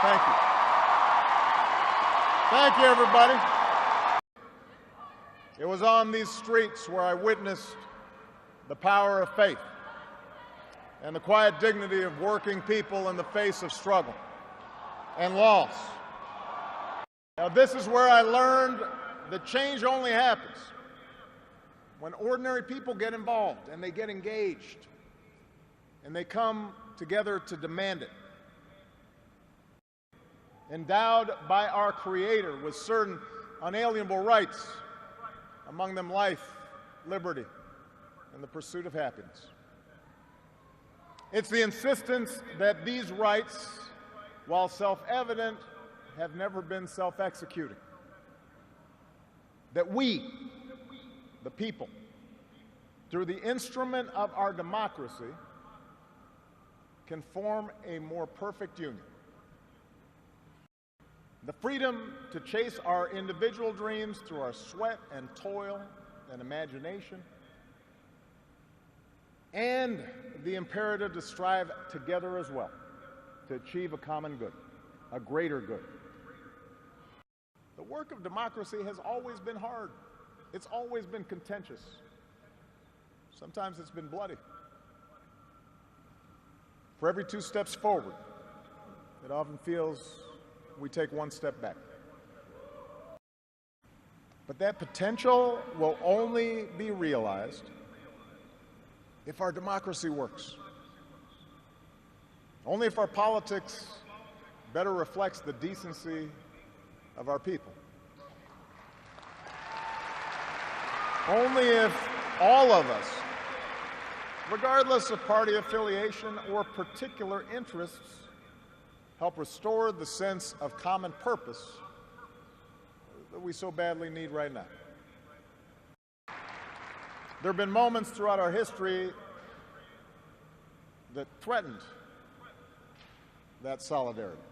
Thank you. Thank you, everybody. It was on these streets where I witnessed the power of faith and the quiet dignity of working people in the face of struggle and loss. Now, this is where I learned that change only happens when ordinary people get involved and they get engaged and they come together to demand it. Endowed by our Creator with certain unalienable rights, among them life, liberty, and the pursuit of happiness. It's the insistence that these rights, while self-evident, have never been self-executing. That we, the people, through the instrument of our democracy, can form a more perfect union. The freedom to chase our individual dreams through our sweat and toil and imagination, and the imperative to strive together as well to achieve a common good, a greater good. The work of democracy has always been hard. It's always been contentious. Sometimes it's been bloody. For every 2 steps forward, it often feels we take 1 step back. But that potential will only be realized if our democracy works. Only if our politics better reflects the decency of our people. Only if all of us, regardless of party affiliation or particular interests, help restore the sense of common purpose that we so badly need right now. There have been moments throughout our history that threatened that solidarity.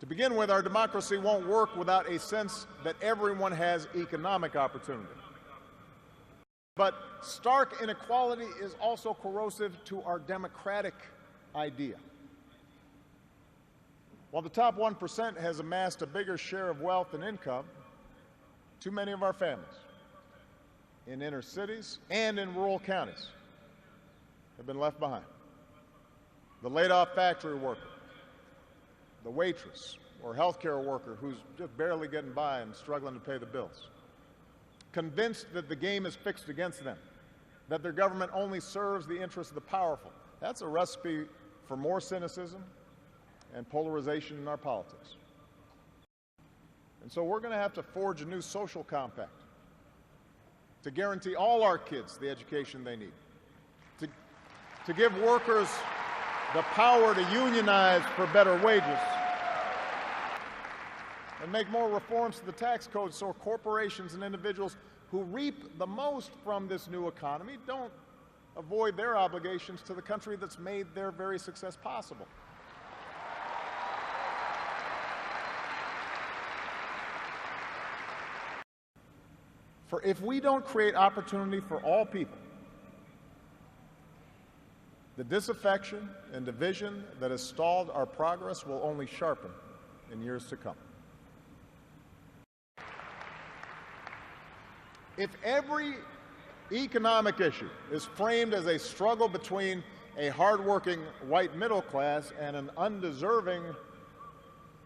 To begin with, our democracy won't work without a sense that everyone has economic opportunity. But stark inequality is also corrosive to our democratic idea. While the top 1% has amassed a bigger share of wealth and income, too many of our families in inner cities and in rural counties have been left behind. The laid-off factory worker, the waitress or healthcare worker who's just barely getting by and struggling to pay the bills, convinced that the game is fixed against them, that their government only serves the interests of the powerful. That's a recipe for more cynicism and polarization in our politics. And so we're going to have to forge a new social compact to guarantee all our kids the education they need, to give workers the power to unionize for better wages, and make more reforms to the tax code so corporations and individuals who reap the most from this new economy don't avoid their obligations to the country that's made their very success possible. For if we don't create opportunity for all people, the disaffection and division that has stalled our progress will only sharpen in years to come. If every economic issue is framed as a struggle between a hardworking white middle class and an undeserving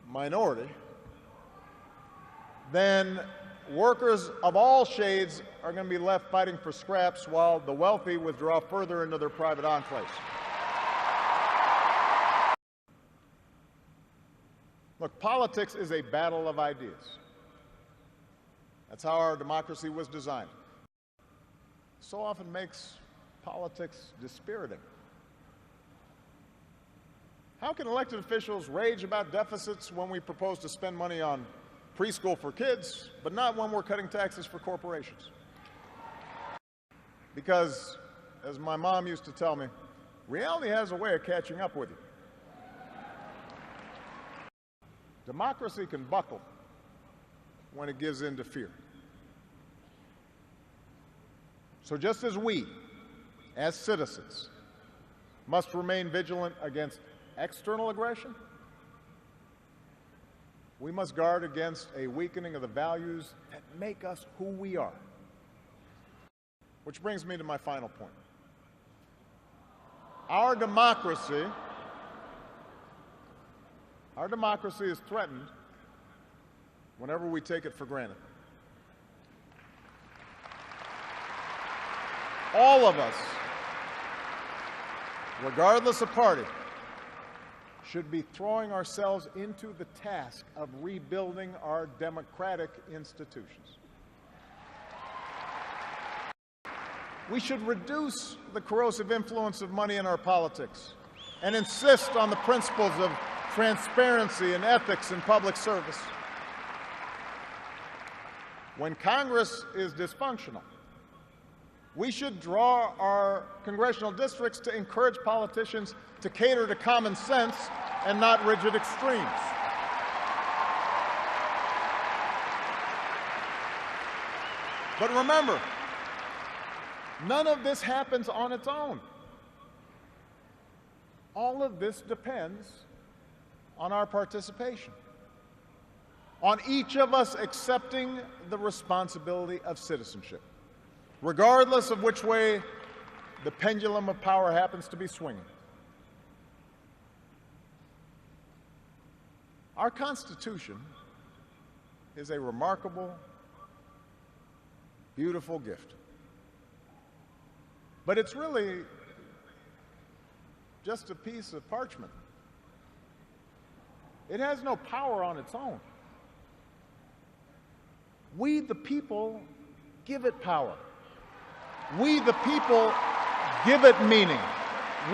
minority, then workers of all shades are going to be left fighting for scraps while the wealthy withdraw further into their private enclaves. Look, politics is a battle of ideas. That's how our democracy was designed. So often makes politics dispiriting. How can elected officials rage about deficits when we propose to spend money on preschool for kids, but not when we're cutting taxes for corporations? Because, as my mom used to tell me, reality has a way of catching up with you. Democracy can buckle when it gives in to fear. So just as we, as citizens, must remain vigilant against external aggression, we must guard against a weakening of the values that make us who we are. Which brings me to my final point. Our democracy is threatened whenever we take it for granted. All of us, regardless of party, should be throwing ourselves into the task of rebuilding our democratic institutions. We should reduce the corrosive influence of money in our politics and insist on the principles of transparency and ethics in public service. When Congress is dysfunctional, we should draw our congressional districts to encourage politicians to cater to common sense and not rigid extremes. But remember, none of this happens on its own. All of this depends on our participation, on each of us accepting the responsibility of citizenship, regardless of which way the pendulum of power happens to be swinging. Our Constitution is a remarkable, beautiful gift. But it's really just a piece of parchment. It has no power on its own. We, the people, give it power. We, the people, give it meaning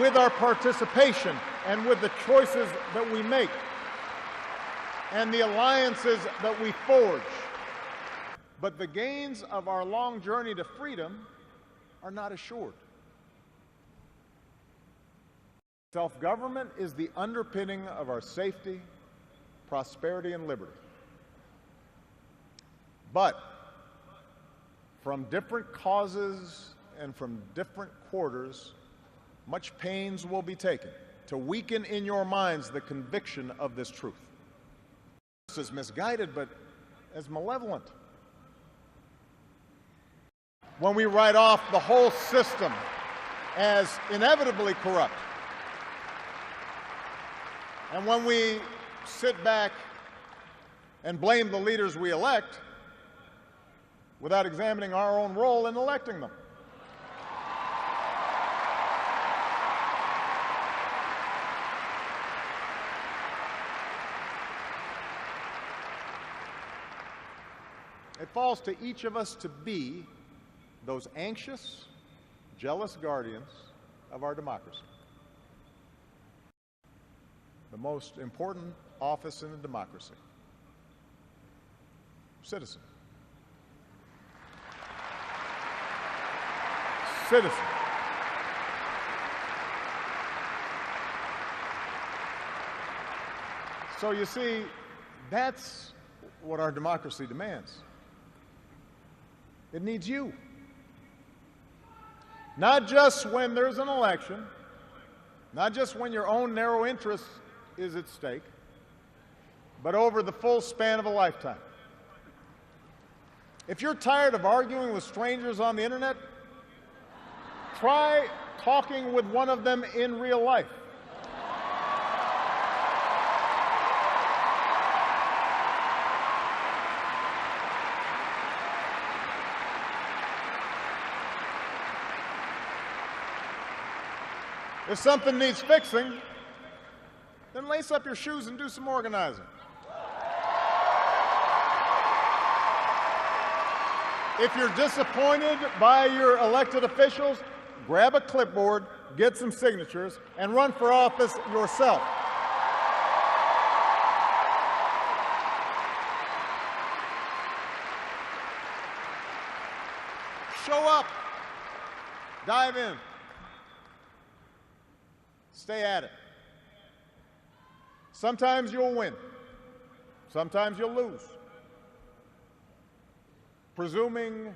with our participation and with the choices that we make and the alliances that we forge. But the gains of our long journey to freedom are not assured. Self-government is the underpinning of our safety, prosperity, and liberty. But from different causes and from different quarters, much pains will be taken to weaken in your minds the conviction of this truth. This is misguided, but as malevolent. When we write off the whole system as inevitably corrupt, and when we sit back and blame the leaders we elect without examining our own role in electing them. It falls to each of us to be those anxious, jealous guardians of our democracy. The most important office in a democracy. Citizen. Citizen. So you see, that's what our democracy demands. It needs you. Not just when there's an election, not just when your own narrow interest is at stake, but over the full span of a lifetime. If you're tired of arguing with strangers on the internet, try talking with one of them in real life. If something needs fixing, then lace up your shoes and do some organizing. If you're disappointed by your elected officials, grab a clipboard, get some signatures, and run for office yourself. Show up. Dive in. Stay at it. Sometimes you'll win. Sometimes you'll lose. Presuming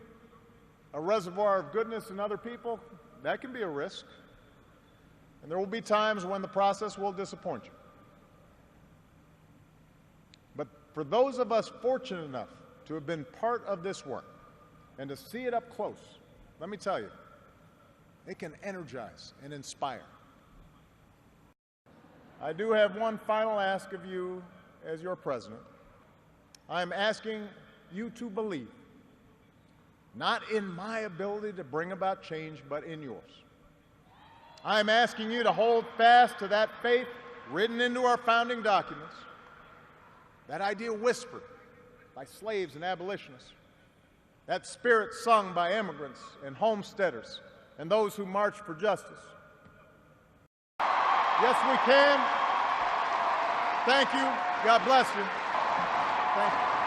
a reservoir of goodness in other people, that can be a risk. And there will be times when the process will disappoint you. But for those of us fortunate enough to have been part of this work and to see it up close, let me tell you, it can energize and inspire. I do have one final ask of you as your president. I'm asking you to believe, not in my ability to bring about change, but in yours. I'm asking you to hold fast to that faith written into our founding documents, that idea whispered by slaves and abolitionists, that spirit sung by immigrants and homesteaders and those who marched for justice. Yes, we can. Thank you. God bless you. Thank you.